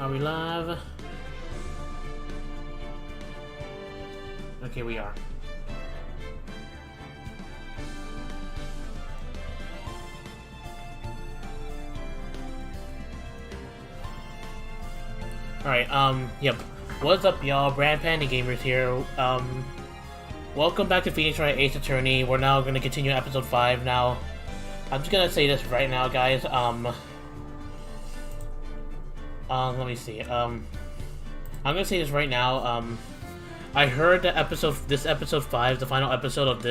Are we live? Okay, we are. Alright, yep. What's up, y'all? Brand Panda Gamers here. Welcome back to Phoenix Wright Ace Attorney. We're now going to continue episode 5 now. I'm just gonna say this right now, guys. Let me see. I'm gonna say this right now. I heard that this episode 5, the final episode of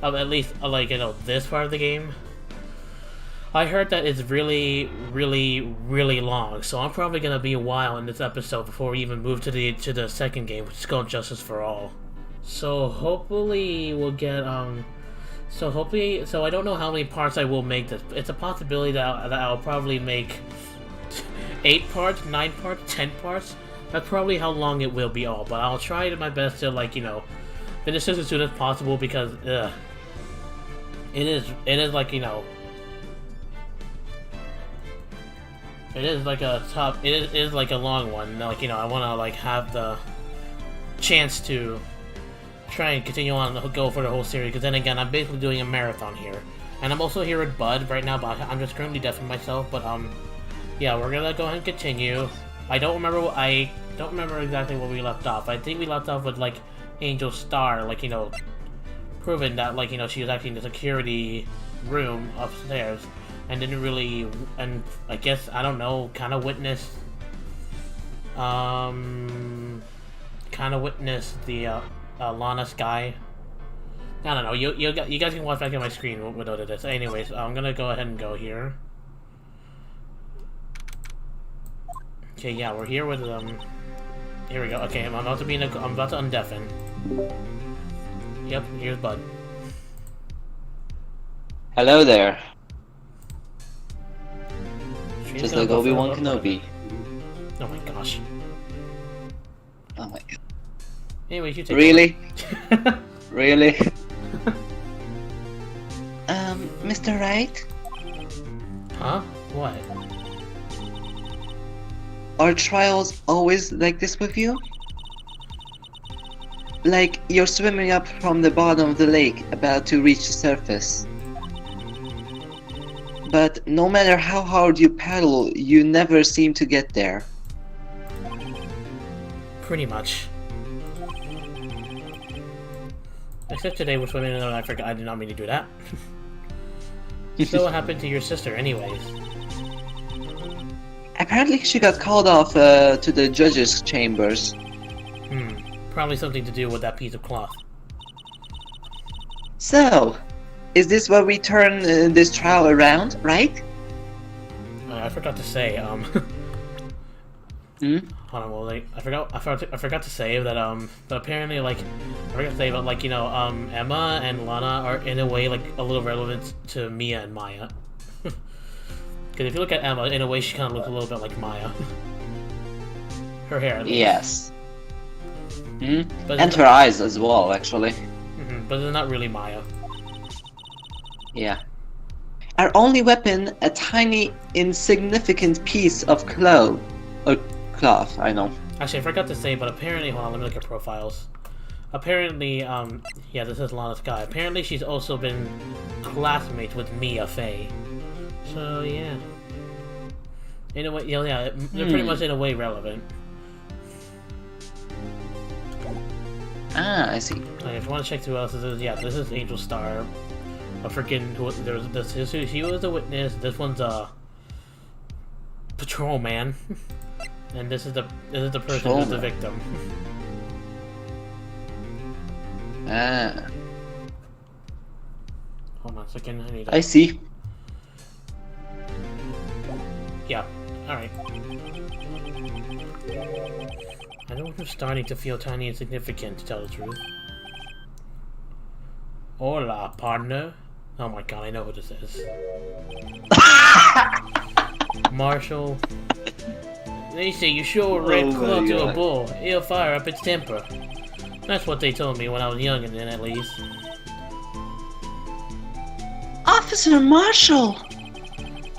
at least, like, you know, this part of the game. I heard that it's really, really, really long, so I'm probably gonna be a while in this episode before we even move to the second game, which is called Justice for All. So hopefully we'll get so I don't know how many parts I will make this. It's a possibility that I'll probably make 8 parts, 9 parts, 10 parts. That's probably how long it will be all, but I'll try my best to, like, you know, finish this as soon as possible because it is like, you know, it is like it is like a long one. Like, you know, I want to, like, have the chance to try and continue on go for the whole series, because then again, I'm basically doing a marathon here. And I'm also here with Bud right now, but I'm just currently deafing myself, but yeah, we're gonna go ahead and continue. I don't remember exactly where we left off. I think we left off with, like, Angel Star, like, you know, proving that, like, you know, she was actually in the security room upstairs and didn't really, and I guess, I don't know, kind of witness the Lana Sky. I don't know. You guys can watch back on my screen without this. Anyways, I'm gonna go ahead and go here. Okay, yeah, we're here with Here we go. Okay, I'm about to undeafen. Yep, here's Bud. Hello there. She's Just like Obi-Wan Kenobi. Oh my gosh. Oh my god. Anyway, you take Really? over. Really? Mr. Wright? Huh? What? Are trials always like this with you? Like you're swimming up from the bottom of the lake, about to reach the surface. But no matter how hard you paddle, you never seem to get there. Pretty much. Except today we're swimming in the I forgot. I did not mean to do that. So what happened to your sister, anyways? Apparently she got called off to the judges' chambers. Probably something to do with that piece of cloth. So, is this where we turn this trial around, right? I forgot to say, Hmm? Hold on, well, like, I forgot to say that, but apparently, like, I forgot to say, but, like, you know, Emma and Lana are, in a way, like, a little relevant to Mia and Maya. Because if you look at Emma, in a way, she kind of looks a little bit like Maya. Her hair, at least. Yes. But And her eyes as well, actually. But they're not really Maya. Yeah. Our only weapon, a tiny, insignificant piece of cloth. Cloth, I know. Actually, I forgot to say, but apparently, hold on, let me look at profiles. Apparently, yeah, this is Lana Sky. Apparently, she's also been classmates with Mia Fey. So, yeah. In a way, yeah, they're pretty much in a way relevant. Ah, I see. Like, if you want to check who else this is, yeah, this is Angel Star. I'm forgetting who she was a witness. This one's a patrolman, and this is the person who's the victim. Ah. Hold on a second. I see. Yeah. All right. I know I'm starting to feel tiny and insignificant, to tell the truth. Hola, partner. Oh my god, I know who this is. Marshall. They say you show a red claw to a bull, it'll fire up its temper. That's what they told me when I was young, and then at least. Officer Marshall!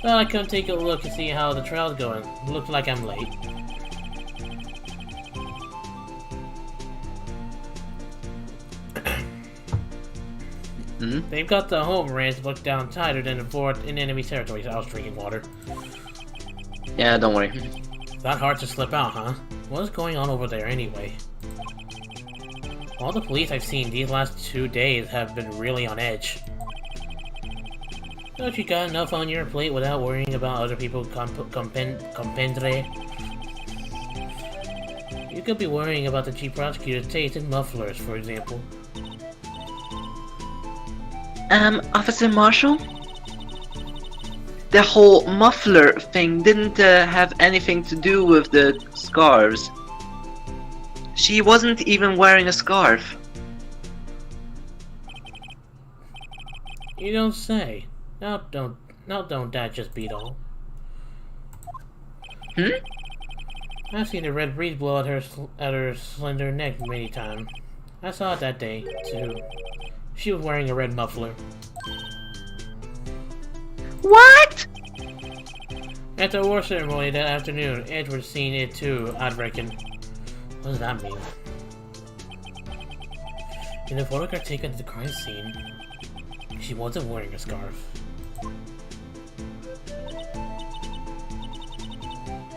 Thought I'd come take a look and see how the trail's going. Looks like I'm late. They've got the home ranch looked down tighter than the fort in enemy territory. So I was drinking water. Yeah, don't worry. That hard to slip out, huh? What's going on over there anyway? All the police I've seen these last 2 days have been really on edge. Don't you got enough on your plate without worrying about other people compendre? You could be worrying about the chief prosecutor's taste in mufflers, for example. Officer Marshall? The whole muffler thing didn't have anything to do with the scarves. She wasn't even wearing a scarf. You don't say. Now don't that just beat all? I've seen the red breeze blow at her slender neck many times. I saw it that day, too. She was wearing a red muffler. What? At the war ceremony that afternoon, Edward seen it too, I'd reckon. What does that mean? In the photograph taken at the crime scene, she wasn't wearing a scarf.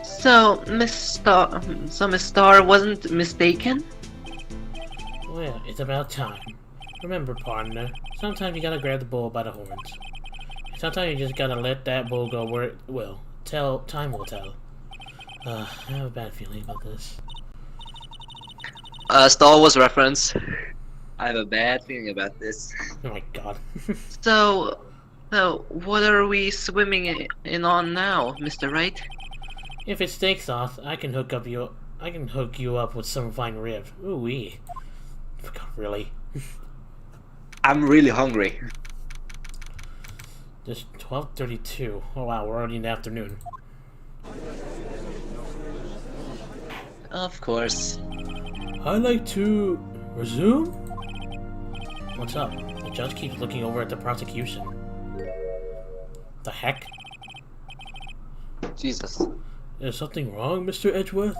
So Miss Starr wasn't mistaken? Well, it's about time. Remember, partner, sometimes you gotta grab the bull by the horns. Sometimes you just gotta let that bull go where it will. Time will tell. I have a bad feeling about this. Star Wars reference. I have a bad feeling about this. Oh my god. So, what are we swimming in on now, Mr. Wright? If it's steak sauce, I can hook you up with some fine ribs. Ooh wee. God, really? I'm really hungry. Just 12:32. Oh wow, we're already in the afternoon. Of course. I'd like to resume? What's up? The judge keeps looking over at the prosecution. The heck? Jesus. Is something wrong, Mr. Edgeworth?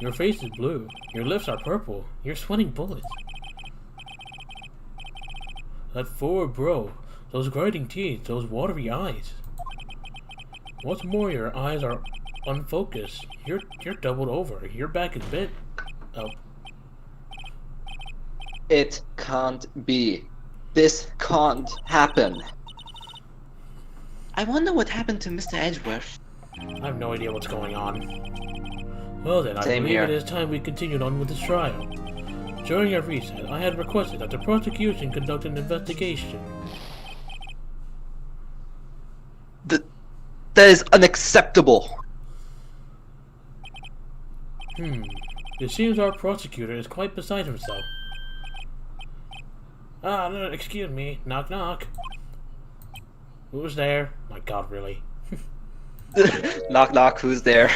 Your face is blue. Your lips are purple. You're sweating bullets. That forward bro. Those grinding teeth. Those watery eyes. What's more, your eyes are unfocused. You're doubled over. Your back is bent. Oh. It can't be. This can't happen. I wonder what happened to Mr. Edgeworth. I have no idea what's going on. Well then, I Same believe here. it is time we continued on with this trial. During our recess, I had requested that the prosecution conduct an investigation. That is unacceptable. It seems our prosecutor is quite beside himself. Ah, no, excuse me. Knock, knock. Who's there? My god, really? Knock knock, who's there?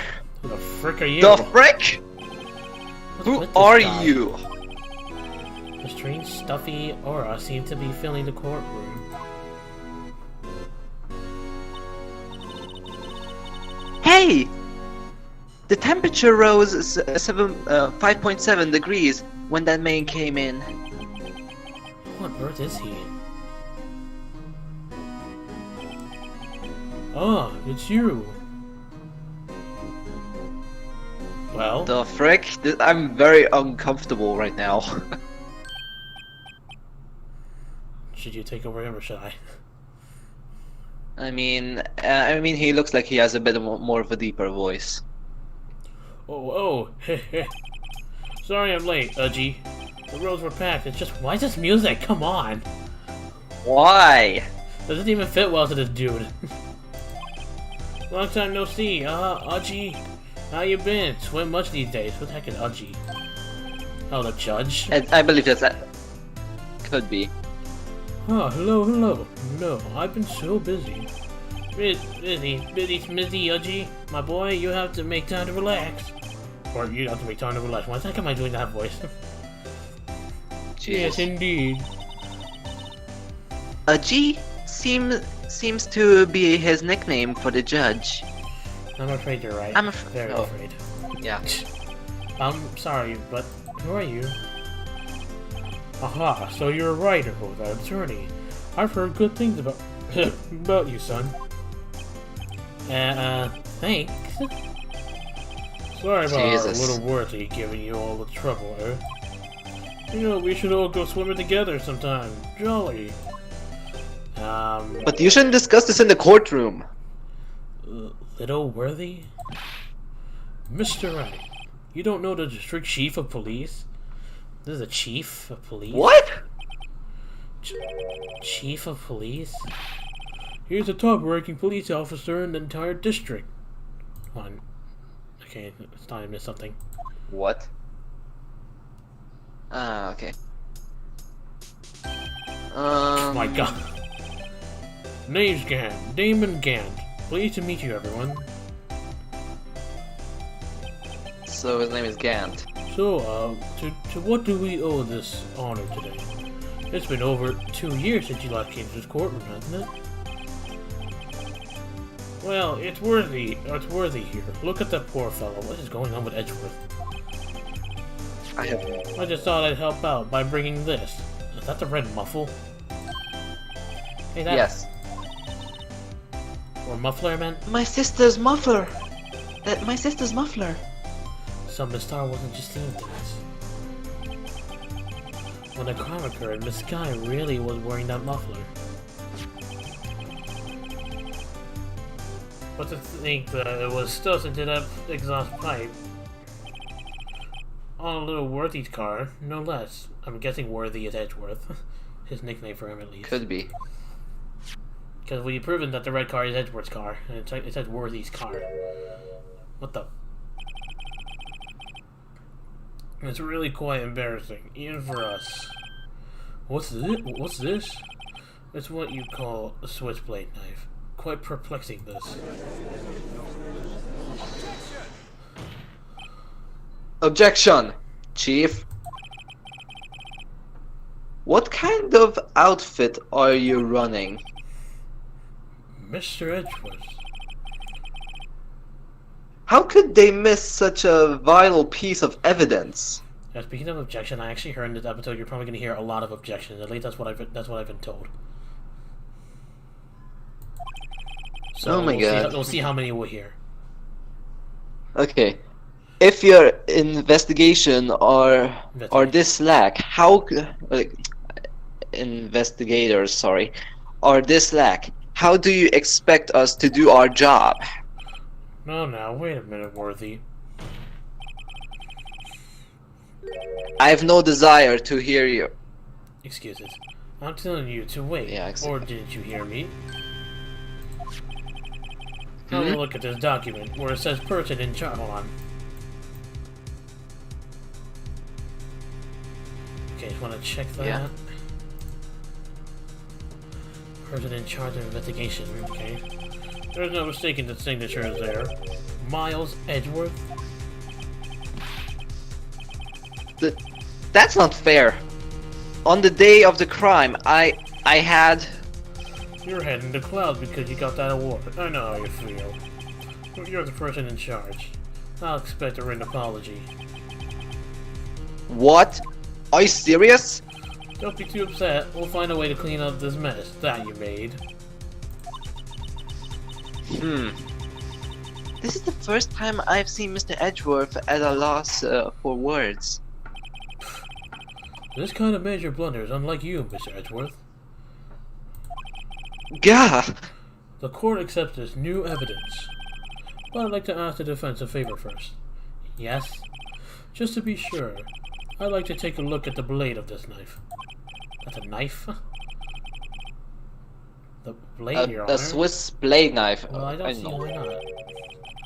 Who the frick are you? The frick? What's Who with this are guy? you? A strange, stuffy aura seemed to be filling the courtroom. Hey! The temperature rose 5.7 degrees when that man came in. Who on earth is he? Ah, it's you. Well, The frick? I'm very uncomfortable right now. should you take over him or should I? I mean, he looks like he has a bit of more of a deeper voice. Oh, heh. Sorry I'm late, Udgy. The roads were packed. It's just, why is this music? Come on. Why? Doesn't even fit well to this dude. Long time no see. Udgy. How you been? Swim much these days. What the heck is Udgy? Oh, the judge? I believe that could be. Oh, hello. No, I've been so busy. Busy, Udgy. My boy, you have to make time to relax. Or you have to make time to relax. Why the heck am I doing that voice? Yes, indeed. G seems seems to be his nickname for the judge. I'm afraid you're right. I'm very afraid. Yeah. I'm sorry, but who are you? Aha, so you're a writer or an attorney. I've heard good things about about you, son. Thanks. Sorry about our little Worthy giving you all the trouble, eh? You know, we should all go swimming together sometime. Jolly. But you shouldn't discuss this in the courtroom. Little Worthy? Mr. Wright, you don't know the district chief of police? This is a chief of police? What? Chief of police? He's the top-ranking police officer in the entire district. Hold on. Okay, it's time to miss something. What? Okay. Oh my god. Name's Gant. Damon Gant. Pleased to meet you, everyone. So his name is Gant. So, to what do we owe this honor today? It's been over 2 years since you last came to this courtroom, hasn't it? Well, it's worthy here. Look at that poor fellow. What is going on with Edgeworth? I just thought I'd help out by bringing this. Is that the red muffle? Hey, that... Yes. Or muffler, man? My sister's muffler. My sister's muffler. So Miss Star wasn't just seeing things. When the crime occurred, Miss Sky really was wearing that muffler. But to think that it was stuffed into that exhaust pipe on a little Worthy's car, no less. I'm guessing Worthy is Edgeworth. His nickname for him, at least. Could be. Because we've proven that the red car is Edgeworth's car, and it says Worthy's car. What the? It's really quite embarrassing, even for us. What's this? What's this? It's what you call a switchblade knife. Quite perplexing, this. Objection, Chief. What kind of outfit are you running? Mr. Edgeworth. How could they miss such a vital piece of evidence? Yeah, speaking of objection, I actually heard in this episode you're probably going to hear a lot of objections. At least that's what I've been told. So oh my god. We'll see how many we'll hear. Okay. If your investigation or this lack, investigators, sorry, or this lack, how do you expect us to do our job? No, now, wait a minute, Worthy. I have no desire to hear you. Excuses. I'm telling you to wait. Yeah, or didn't you hear me? Have a look at this document where it says person in charge. Hold on. Okay, just want to check that. Yeah. Person in charge of investigation. Okay. There's no mistaking the signature is there. Miles Edgeworth. That's not fair. On the day of the crime, I had... You're heading to clouds because you got that award. I know how you feel. But you're the person in charge. I'll expect a written apology. What? Are you serious? Don't be too upset. We'll find a way to clean up this mess that you made. This is the first time I've seen Mr. Edgeworth at a loss for words. This kind of major blunder is unlike you, Mr. Edgeworth. Gah! The court accepts this new evidence. But I'd like to ask the defense a favor first. Yes? Just to be sure, I'd like to take a look at the blade of this knife. That's a knife? The blade, Your Honor? A Swiss blade knife. Well, I don't see why not.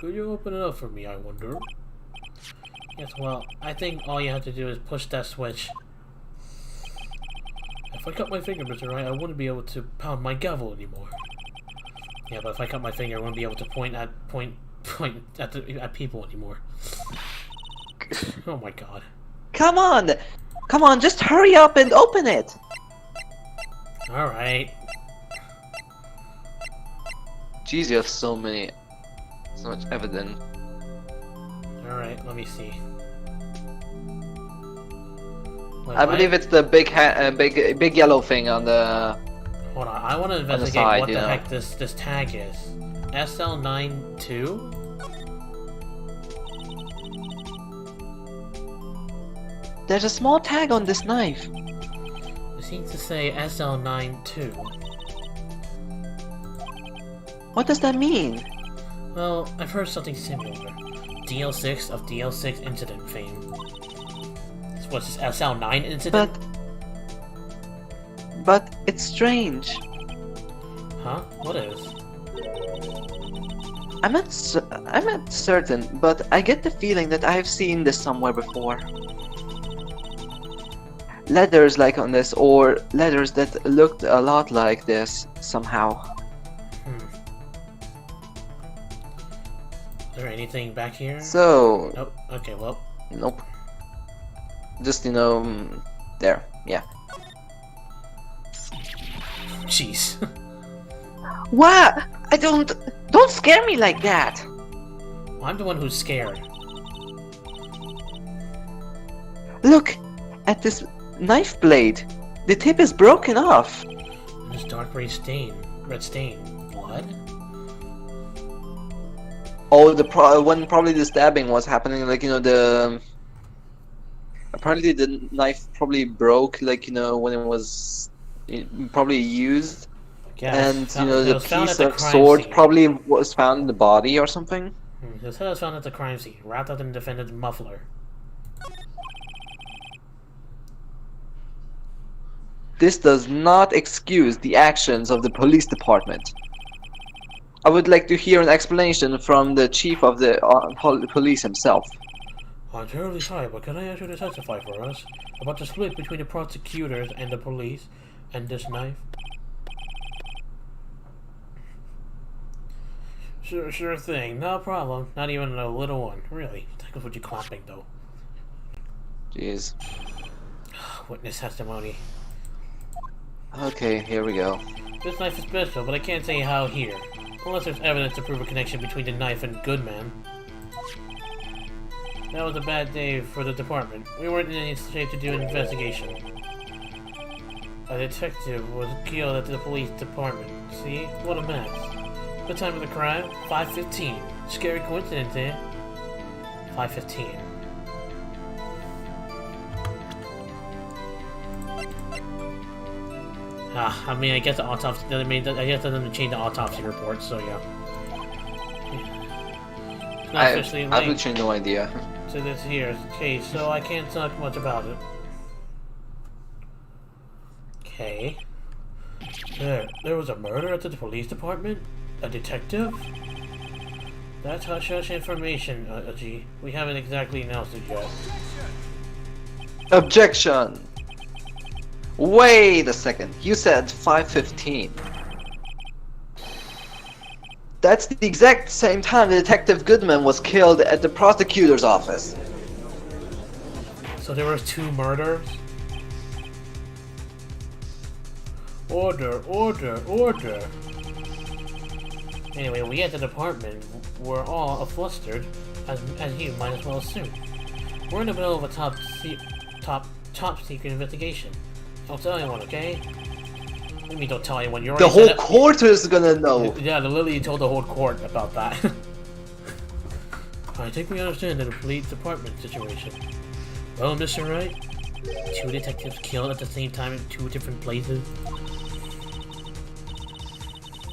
Could you open it up for me, I wonder? Yes, well, I think all you have to do is push that switch. If I cut my finger, Mr. Wright, I wouldn't be able to pound my gavel anymore. Yeah, but if I cut my finger, I wouldn't be able to point at people anymore. Oh my god. Come on! Come on, just hurry up and open it! Alright. Jeez, you have so much evidence. Alright, let me see. Wait, I believe it's the big big yellow thing on the. Hold on, I want to investigate side, what you the know. heck this tag is. SL92? There's a small tag on this knife. It seems to say SL92. What does that mean? Well, I've heard something similar. DL6 of DL6 incident fame. What's this, SL9 incident? But it's strange. Huh? What is? I'm not certain, but I get the feeling that I've seen this somewhere before. Letters like on this, or letters that looked a lot like this somehow. Is there anything back here? So. Nope. Okay, well. Nope. Just, there. Yeah. Jeez. What? Don't scare me like that! Well, I'm the one who's scared. Look at this knife blade. The tip is broken off. And this dark red stain. Blood? Oh, when probably the stabbing was happening, like, apparently the knife probably broke, like, when it was probably used. Yeah, And, the piece of crime sword scene. probably was found in the body or something. This head was found at the crime scene, wrapped up in the defendant's muffler. This does not excuse the actions of the police department. I would like to hear an explanation from the chief of the police himself. I'm terribly sorry, but can I ask you to testify for us about the split between the prosecutors and the police and this knife? Sure thing, no problem. Not even a little one, really. Thank you for your clapping, though. Jeez. Witness testimony. Okay, here we go. This knife is special, but I can't say how here. Unless there's evidence to prove a connection between the knife and Goodman. That was a bad day for the department. We weren't in any shape to do an investigation. A detective was killed at the police department. See? What a mess. The time of the crime? 5:15. Scary coincidence, eh? 5:15. I mean, I guess the autopsy. I guess that doesn't change the autopsy report. So yeah. It's not officially I've linked literally no idea. to this here case, so I can't talk much about it. Okay. There was a murder at the police department? A detective? That's hush-hush information, G. We haven't exactly announced it yet. Objection! Wait a second. You said 5:15. That's the exact same time Detective Goodman was killed at the prosecutor's office. So there were 2 murders? Order, order, order! Anyway, we at the department were all flustered, as you might as well assume. We're in the middle of a top secret investigation. Don't tell anyone, okay? What do you mean don't tell anyone? You The already whole said court is gonna know. Yeah, Lily told the whole court about that. I think we understand the police department situation. Well, Mr. Wright, 2 detectives killed at the same time in 2 different places.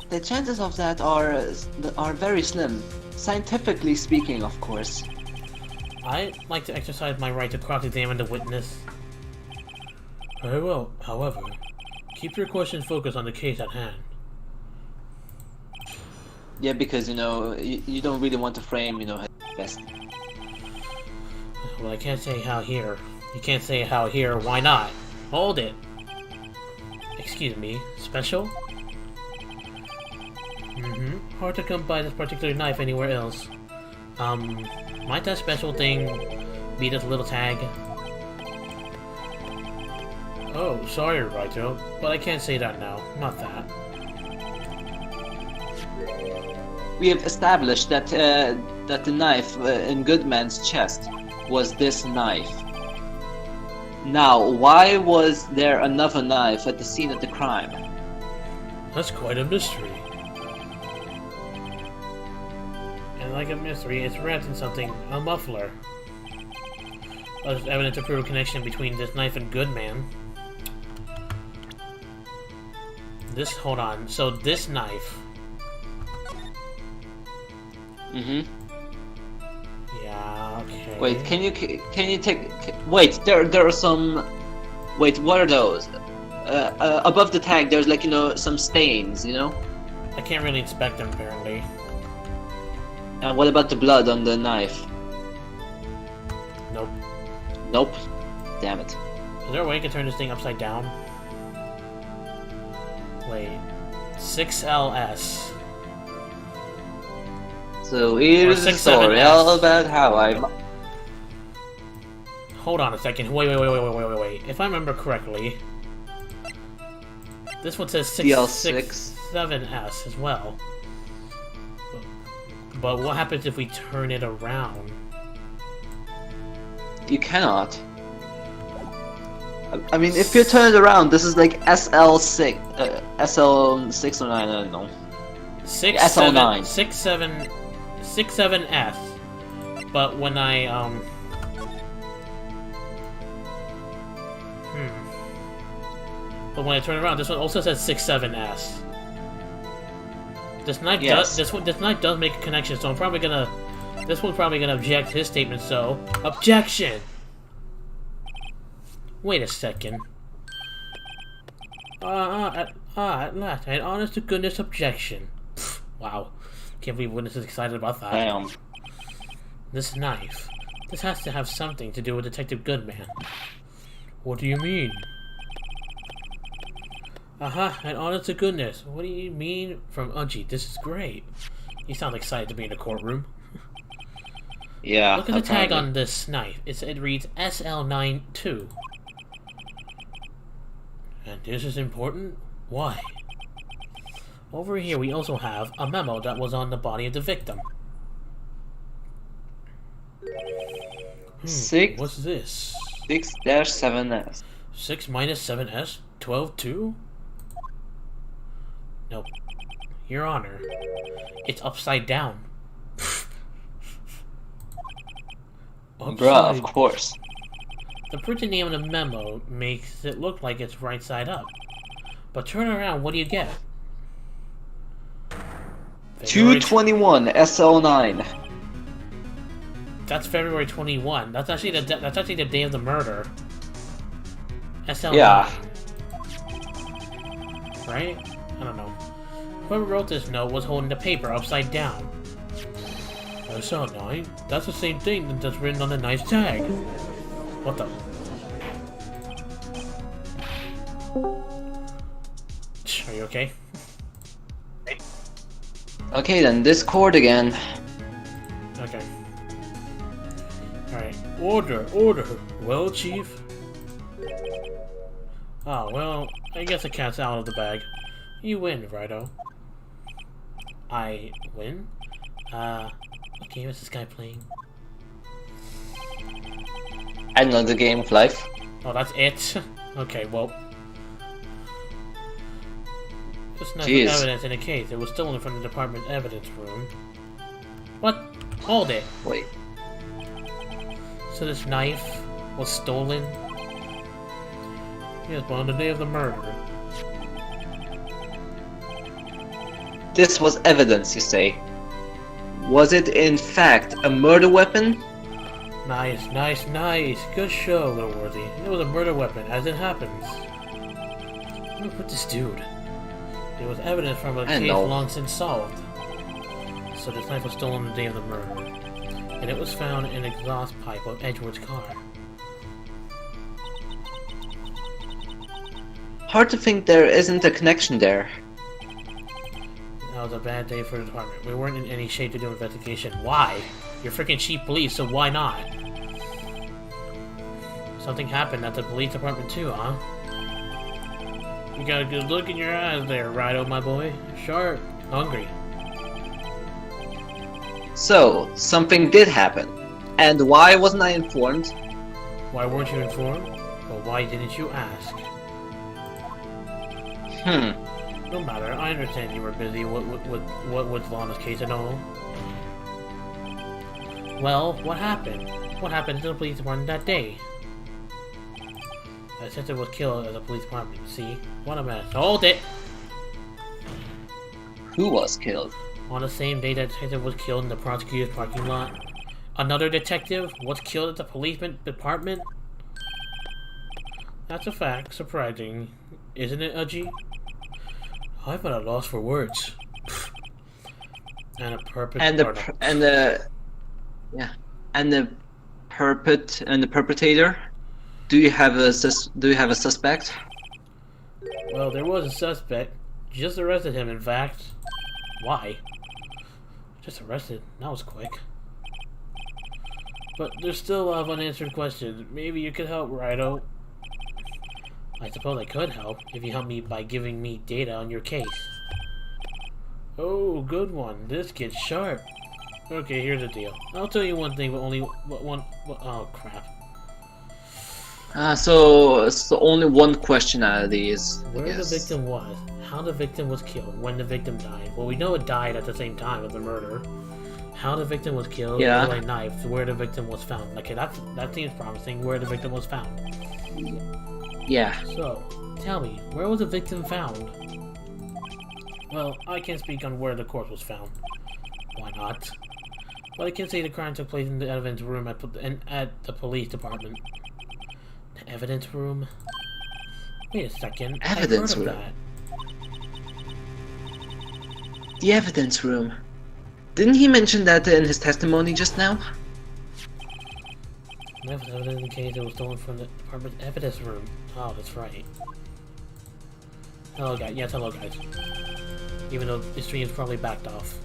The chances of that are very slim. Scientifically speaking, of course. I'd like to exercise my right to cross-examine the witness. Very well, however, keep your questions focused on the case at hand. Yeah, because, you don't really want to frame, best. Well, I can't say how here. You can't say how here, why not? Hold it! Excuse me, special? Hard to come by this particular knife anywhere else. Might that special thing be this little tag? Oh, sorry, Wright, but I can't say that now. Not that. We have established that that the knife in Goodman's chest was this knife. Now, why was there another knife at the scene of the crime? That's quite a mystery. And like a mystery, it's wrapped in something, a muffler. There's evidence to prove a connection between this knife and Goodman. Hold on, so this knife... Yeah, okay. Wait, can you take... Wait, there are some... Wait, what are those? Above the tag, there's like, some stains, I can't really inspect them, apparently. And what about the blood on the knife? Nope. Nope. Damn it. Is there a way I can turn this thing upside down? Wait. 6LS. So here's the story 6-7S. all about how I... Hold on a second. Wait. If I remember correctly, this one says 667S as well. But what happens if we turn it around? You cannot. I mean, if you turn it around, this is like SL6, SL609, I don't know. SL9. 67S. But when I, But when I turn it around, this one also says 67S. This knife does. This knife does make a connection, so I'm probably gonna. This one's probably gonna object his statement. So objection. Wait a second. At last, an honest to goodness objection. Pfft, wow, can't believe witness is excited about that. Damn. This knife. This has to have something to do with Detective Goodman. What do you mean? And honest to goodness. What do you mean from Unchi? This is great. You sound excited to be in the courtroom. Yeah. Look at the tag on this knife. It reads SL92. And this is important? Why? Over here we also have a memo that was on the body of the victim. What's this? 6-7S. 6 minus 7S? 12-2? Nope. Your Honor, it's upside down. Bruh, of course. The printed name on the memo makes it look like it's right side up. But turn around, what do you get? 221 SL9. That's February 21. That's actually the day of the murder. SL9. Yeah. Right? I don't know. Whoever wrote this note was holding the paper upside down. SL9? That's the same thing that's written on the knife's tag. What the? Are you okay? Okay then, Discord again. Okay. Alright. Order! Well, Chief? Oh, well, I guess the cat's out of the bag. You win, Righto. I win? What game is this guy playing? I know the game of life. Oh, that's it? Okay, well... This knife Jeez. was evidence in a case. It was stolen from the department evidence room. What? Hold it! Wait. So this knife was stolen? Yes, but on the day of the murder. This was evidence, you say? Was it in fact a murder weapon? Nice. Good show, Little Worthy. It was a murder weapon, as it happens. Look at this dude. It was evidence from a case long since solved. So this knife was stolen on the day of the murder. And it was found in an exhaust pipe of Edgewood's car. Hard to think there isn't a connection there. That was a bad day for the department. We weren't in any shape to do an investigation. Why? You're freaking chief police, so why not? Something happened at the police department too, huh? You got a good look in your eyes there, Righto, my boy. Sharp. Hungry. So, something did happen. And why wasn't I informed? Why weren't you informed? Or why didn't you ask? No matter, I understand you were busy with Lana's case and all. Well, what happened? What happened to the police department that day? A detective was killed at the police department. See? What a mess. Hold it! Who was killed? On the same day that detective was killed in the prosecutor's parking lot. Another detective was killed at the police department? That's a fact. Surprising. Isn't it, Uji? I'm at a loss for words. And the perpetrator. Do you have a suspect? Well, there was a suspect. Just arrested him, in fact. Why? Just arrested. That was quick. But there's still a lot of unanswered questions. Maybe you could help, Wright. I suppose I could help if you help me by giving me data on your case. Oh, good one. This kid's sharp. Okay, here's the deal. I'll tell you one thing, but only one. Oh, crap. So only one question out of these. Where the victim was, how the victim was killed, when the victim died. Well, we know it died at the same time of the murder. How the victim was killed, by knife, where the victim was found. Okay, that seems promising. Where the victim was found. Yeah. So, tell me, where was the victim found? Well, I can't speak on where the corpse was found. Why not? But I can say the crime took place in the evidence room at the police department. The evidence room? Wait a second. Evidence room? That. The evidence room. Didn't he mention that in his testimony just now? Evidence indicates it was stolen from the department's evidence room. Oh, that's right. Hello, guys. Yes, hello, guys. Even though the stream is probably backed off.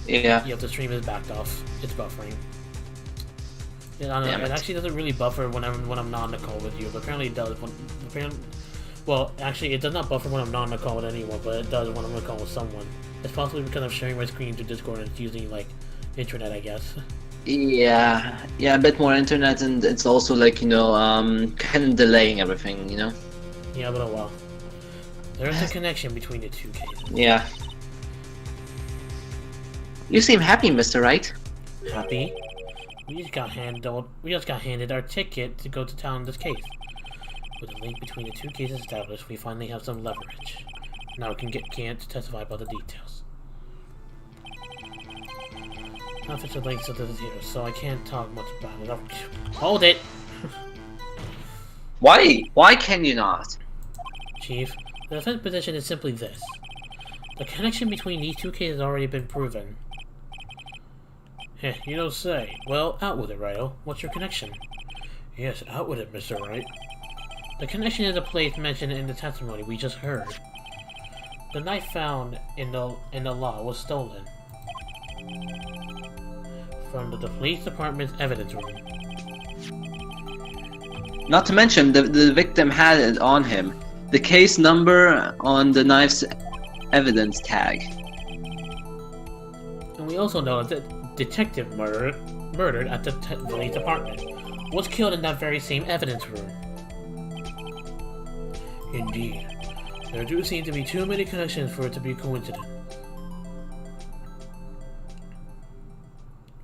Yeah. Yep, the stream is backed off. It's buffering. Yeah, I don't know. It actually doesn't really buffer when I'm not on the call with you, but apparently it does. Well, actually, it does not buffer when I'm not on the call with anyone, but it does when I'm on the call with someone. It's possibly because I'm sharing my screen to Discord and it's using like internet, I guess. Yeah, a bit more internet, and it's also like kind of delaying everything, Yeah, but oh well. There's a connection between the two cases. Yeah. You seem happy, Mr. Wright. Happy? We just got handed our ticket to go to town in this case. With a link between the two cases established, we finally have some leverage. Now we can get Kant to testify about the details. Official links to this here, so I can't talk much about it. Oh, hold it! Why? Why can you not? Chief, the defense position is simply this. The connection between these two cases has already been proven. Heh, you don't say. Well, out with it, Wright. What's your connection? Yes, out with it, Mr. Wright. The connection is a place mentioned in the testimony we just heard. The knife found in the lot was stolen from the police department's evidence room. Not to mention, the victim had it on him. The case number on the knife's evidence tag. And we also know that the detective murdered at the police department was killed in that very same evidence room. Indeed. There do seem to be too many connections for it to be a coincidence.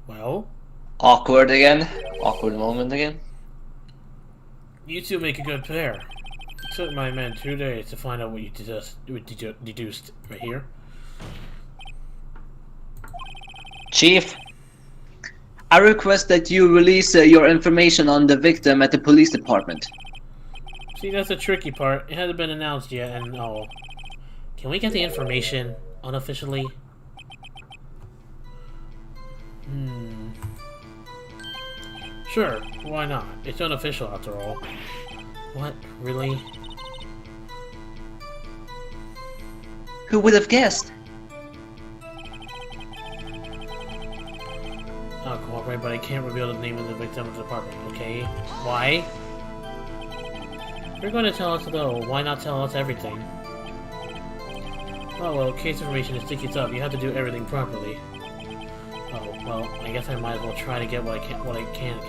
Well? Awkward again. Awkward moment again. You two make a good pair. It took my men 2 days to find out what you deduced right here. Chief, I request that you release your information on the victim at the police department. See, that's the tricky part. It hasn't been announced yet, and oh. Can we get the information unofficially? Sure, why not? It's unofficial after all. What? Really? Who would have guessed? I'll cooperate, but I can't reveal the name of the victim of the department, okay? Why? If you're going to tell us though, why not tell us everything? Oh well, case information is sticky stuff. You have to do everything properly. Oh, well, I guess I might as well try to get what I can.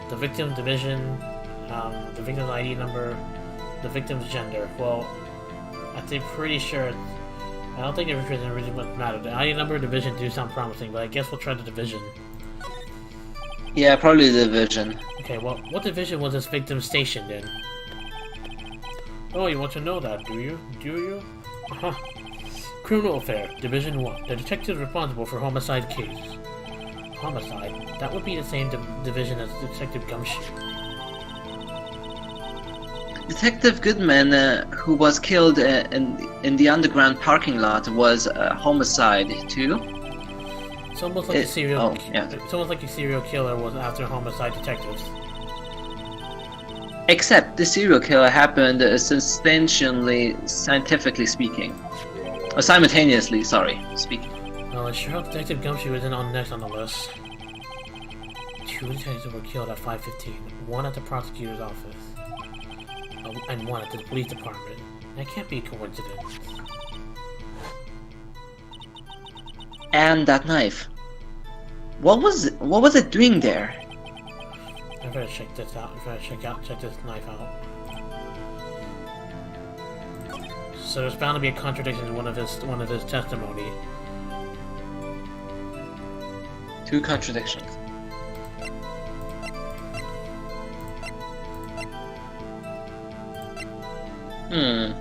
The victim division, the victim's ID number, the victim's gender. Well, I'm pretty sure. I don't think it really much matter. The ID number and division do sound promising, but I guess we'll try the division. Yeah, probably the division. Okay, well, what division was this victim stationed in? Oh, you want to know that, do you? Uh-huh. Criminal Affair, Division 1. The detective responsible for homicide case. Homicide? That would be the same division as Detective Gumshoe. Detective Goodman, who was killed in the underground parking lot, was a homicide too. It's almost like It's almost like a serial killer was after homicide detectives. Except the serial killer happened substantially, scientifically speaking. Simultaneously, speaking. Well, I sure hope Detective Gumshoe isn't on next on the list. 2 detectives were killed at 5:15. 1 at the prosecutor's office. And 1 at the police department. That can't be a coincidence. And that knife. What was it doing there? I better check this out. Check this knife out. So there's bound to be a contradiction in one of his testimony. 2 contradictions. Hmm.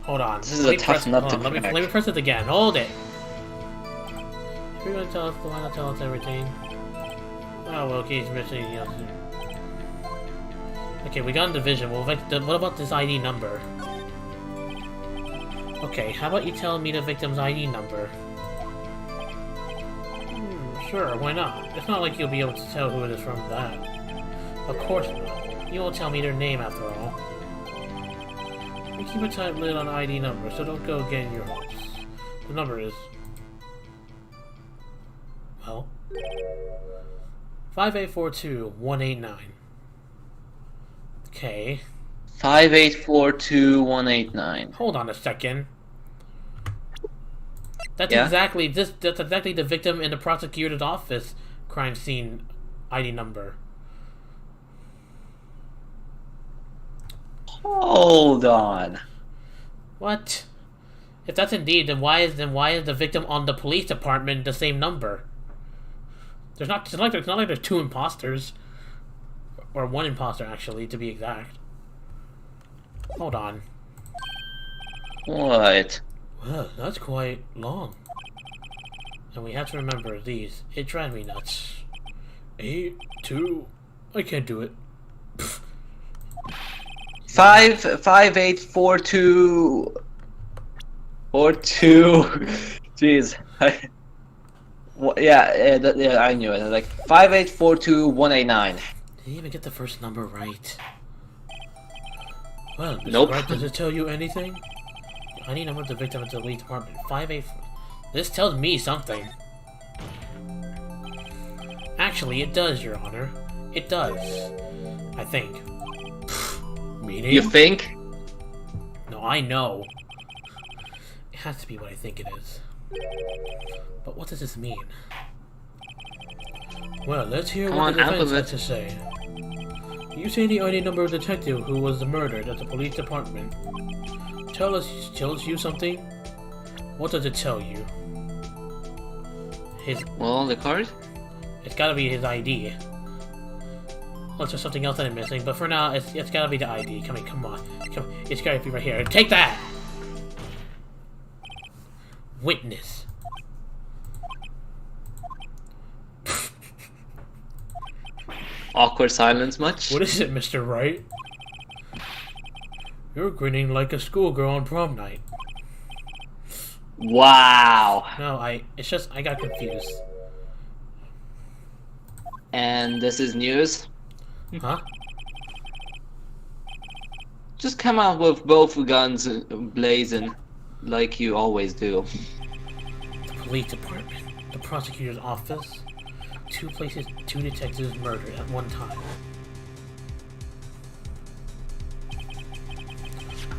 Hold on. This is a tough nut to crack. Let me press it again. Hold it. You're gonna tell us, why not tell us everything? Oh, well, okay, he's missing. Okay, we got a division. Well, what about this ID number? Okay, how about you tell me the victim's ID number? Sure, why not? It's not like you'll be able to tell who it is from that. Of course not. You won't tell me their name after all. We keep a tight lid on ID number, so don't go getting your hopes. The number is... well... 5842-189. Okay. 5842-189. Hold on a second. That's exactly the victim in the prosecutor's office crime scene ID number. Hold on. What? If that's indeed, then why is the victim on the police department the same number? It's not like there's 2 imposters. Or 1 imposter, actually, to be exact. Hold on. What? Well, that's quite long. And we have to remember these. It drives me nuts. 8, 2... I can't do it. 5842... 42... Jeez. Yeah, I knew it. Like 5842-189. Did you even get the first number right? Well, nope. Wright, does it tell you anything? I need number of the victim at the lead department. 584. This tells me something. Actually, it does, Your Honor. It does. I think. Meaning? You think? No, I know. It has to be what I think it is. But what does this mean? Well, let's hear what the defense has to say. You say the ID number of the detective who was murdered at the police department. Tells you something? What does it tell you? Well, the card? It's gotta be his ID. Unless there's something else that I'm missing, but for now, it's gotta be the ID. Come on. It's gotta be right here. Take that! Witness. Awkward silence much? What is it, Mr. Wright? You're grinning like a schoolgirl on prom night. Wow. No, I got confused. And this is news? Huh? Just come out with both guns blazing, like you always do. The police department, the prosecutor's office, 2 places, 2 detectives murdered at one time.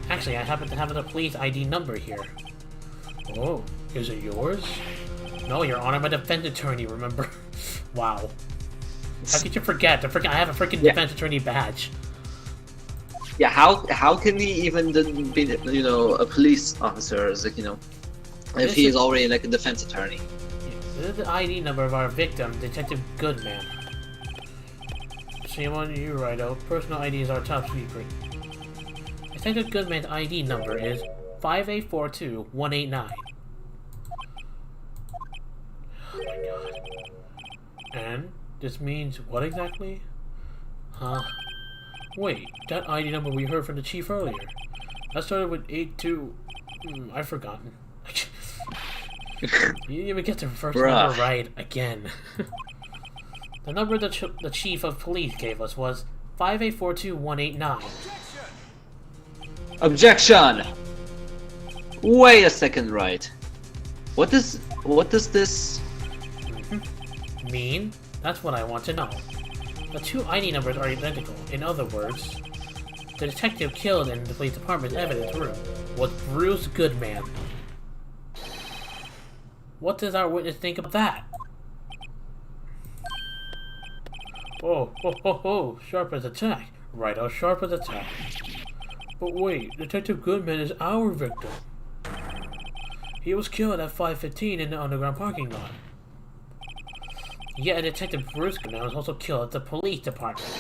Actually, I happen to have the police ID number here. Oh, is it yours? No, Your Honor, I'm a defense attorney, remember? Wow. How could you forget? I have a freaking defense attorney badge. Yeah, how can he even be, you know, a police officer, like, you know, if he is already like a defense attorney? This is the ID number of our victim, Detective Goodman. Shame on you, Wright. Personal ID is our top secret. Detective Goodman's ID number is 5842189. Oh my god. And this means what exactly? Huh? Wait, that ID number we heard from the chief earlier. That started with 82... I've forgotten. You didn't even get the first number right again. The number the chief of police gave us was 5842189. Objection! Wait a second, Wright. What does this mean? That's what I want to know. The 2 ID numbers are identical. In other words, the detective killed in the police department's evidence room was Bruce Goodman. What does our witness think of that? Oh, sharp as a tack. Right, sharp as a tack. But wait, Detective Goodman is our victim. He was killed at 5:15 in the underground parking lot. Yet Detective Bruce Goodman was also killed at the police department,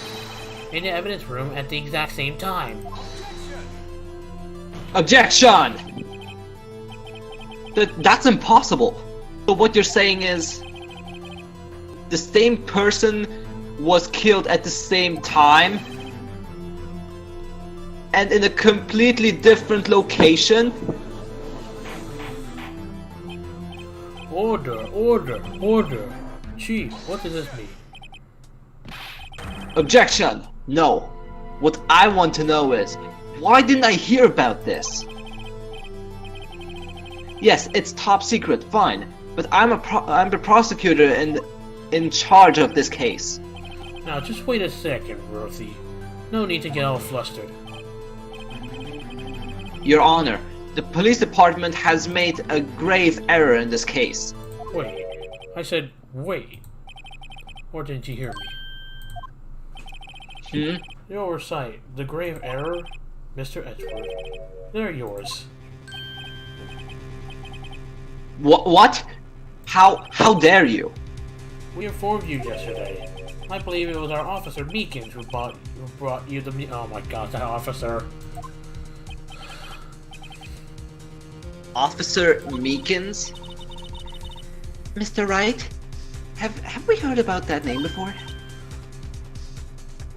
in the evidence room at the exact same time. Objection! That's impossible. But what you're saying is the same person was killed at the same time and in a completely different location? Order. Chief, what does this mean? Objection! No. What I want to know is, why didn't I hear about this? Yes, it's top secret, fine, but I'm the prosecutor and in charge of this case. Now, just wait a second, Ruthie. No need to get all flustered. Your Honor, the police department has made a grave error in this case. Wait. I said, wait. Or didn't you hear me? The oversight, the grave error, Mr. Edgeworth. They're yours. What? How dare you? We informed you yesterday. I believe it was our officer Meekins who brought you the... Oh my god, that officer. Officer Meekins? Mr. Wright? Have we heard about that name before?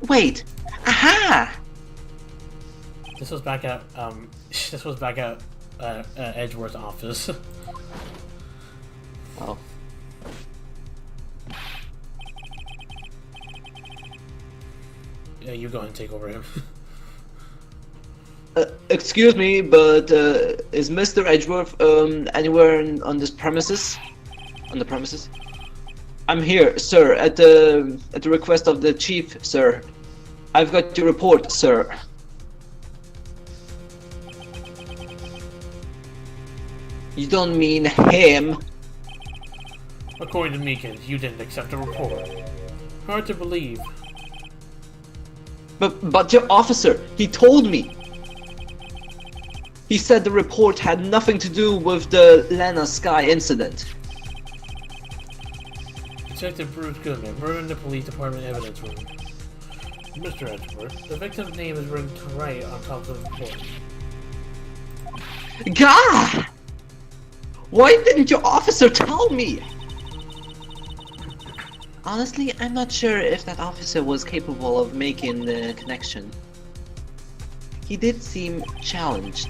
Wait! Aha! This was back at Edgeworth's office. Oh. Yeah, you go ahead and take over him. Excuse me, but is Mr. Edgeworth anywhere on this premises? On the premises? I'm here, sir, at the request of the chief, sir. I've got your report, sir. You don't mean him? According to Meekins, you didn't accept the report. Hard to believe. But your officer, he told me. He said the report had nothing to do with the Lana Sky incident. Detective Bruce Goodman, murder in the police department evidence room. Mr. Edgeworth, the victim's name is written right on top of the report. God! Why didn't your officer tell me? Honestly, I'm not sure if that officer was capable of making the connection. He did seem challenged.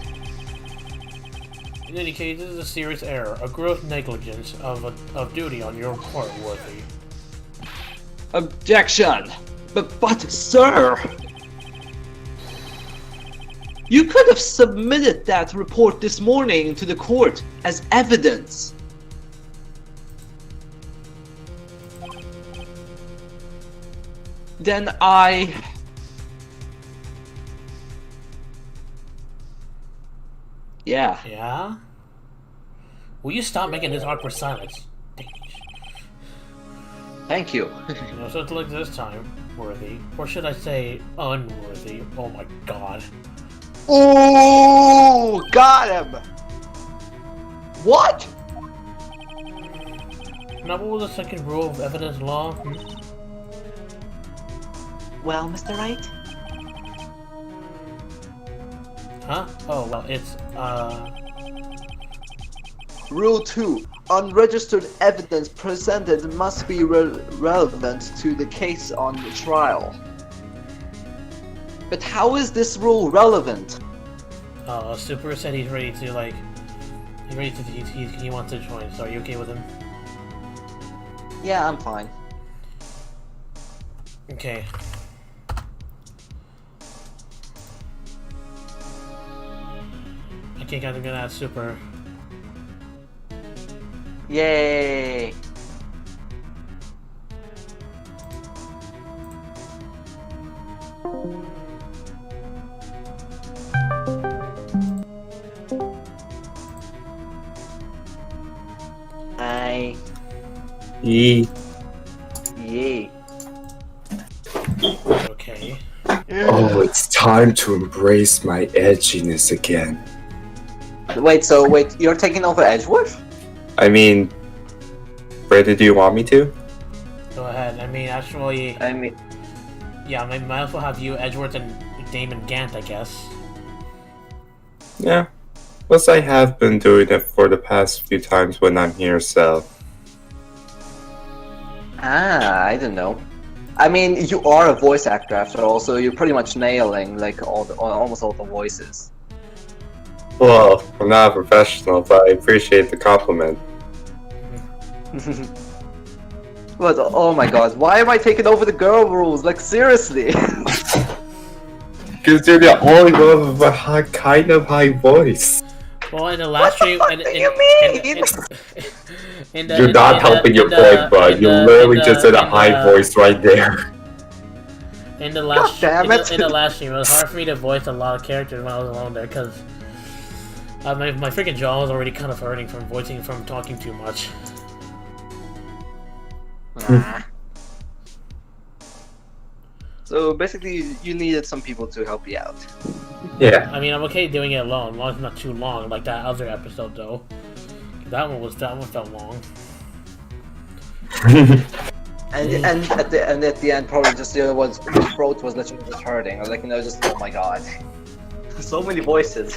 In any case, this is a serious error, a gross negligence of duty on your part, Worthy. Objection! But sir! You could have submitted that report this morning to the court as evidence. Then Yeah. Yeah? Will you stop making this awkward silence? Thank you. No such luck this time, worthy. Or should I say, unworthy? Oh my god. Ooh, got him! What? Now what was the second rule of evidence law? Well, Mr. Wright? Huh? Oh, well, it's, Rule 2. Unregistered evidence presented must be relevant to the case on the trial. But how is this rule relevant? Super said he's ready to, like... he wants to join, so are you okay with him? Yeah, I'm fine. Okay. Okay, guys, I'm gonna add Super. Yay! Hi. Yee. Yay. Okay. Oh, it's time to embrace my edginess again. Wait, you're taking over Edgeworth? I mean, where did you want me to? Go ahead. I mean, actually... Yeah, I might as well have you, Edgeworth, and Damon Gant, I guess. Yeah. Plus, I have been doing it for the past few times when I'm here, so... Ah, I don't know. I mean, you are a voice actor after all, so you're pretty much nailing, like, almost all the voices. Well, I'm not a professional, but I appreciate the compliment. But, oh my god, why am I taking over the girl rules? Like, seriously? Because you're the only one with a kind of high voice. Well, in the last stream... What do you mean? You're not helping your point, bud. You literally just did a high voice right there. In the last, God damn it. In the last stream, it was hard for me to voice a lot of characters when I was alone there, because my freaking jaw was already kind of hurting from talking too much. So basically, you needed some people to help you out. Yeah. I mean, I'm okay doing it alone, as long as it's not too long, like that other episode though. That one felt long. and at the end, probably just the other one's throat was literally just hurting. I was like, just oh my god, so many voices.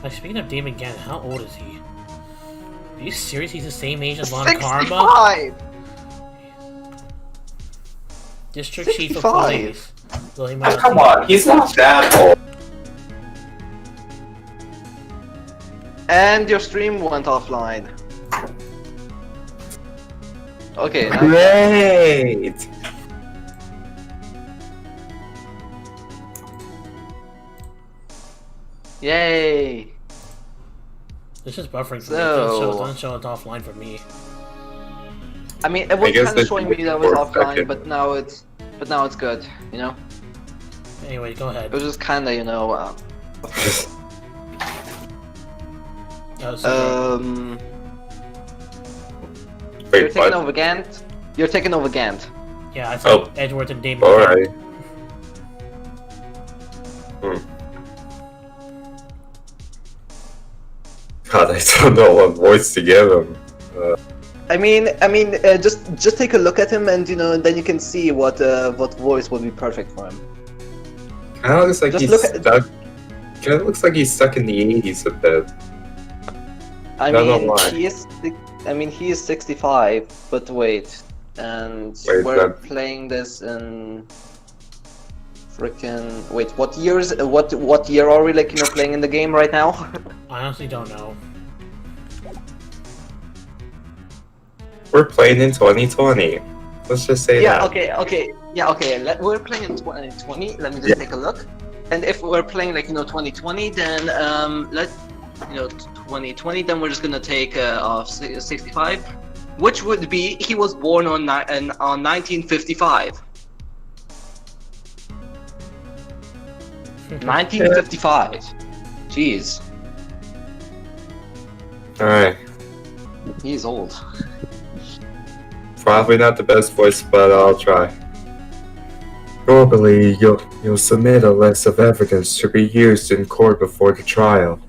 Like, speaking of Damon Gant, how old is he? Are you serious? He's the same age as Lon Karma? 65. District Chief of 65. Police. Well, he might Come on, he's not that old. And your stream went offline. Okay. Now Great! yay! This is buffering for me. So- It doesn't show it's offline for me. I mean, it was guess kind of that showing you me that it was were offline, second. but now it's good. You know, Anyway, go ahead. it was just kind of So, You're Wait, taking what? over Gant. You're taking over Gant. yeah, I said Oh. Edgeworth and Damon. Alright. God, I don't know what voice to give him. I mean, just take a look at him, and then you can see what voice would be perfect for him. Kinda looks like Just he's look at- stuck. Kinda looks like he's stuck in the 80s a bit. I don't know mean, why. he is 65. But wait, and Wait, we're that- playing this in freaking wait. What year are we playing in the game right now? I honestly don't know. We're playing in 2020. Let's just say Yeah. that. Okay. Yeah, okay. We're playing in 2020. Let me just take a look. And if we're playing like 2020, then let 2020. Then we're just gonna take off 65, which would be he was born on 1955. 1955. Jeez, Alright. he's old. Probably not the best voice, but I'll try. Normally, you'll submit a list of evidence to be used in court before the trial.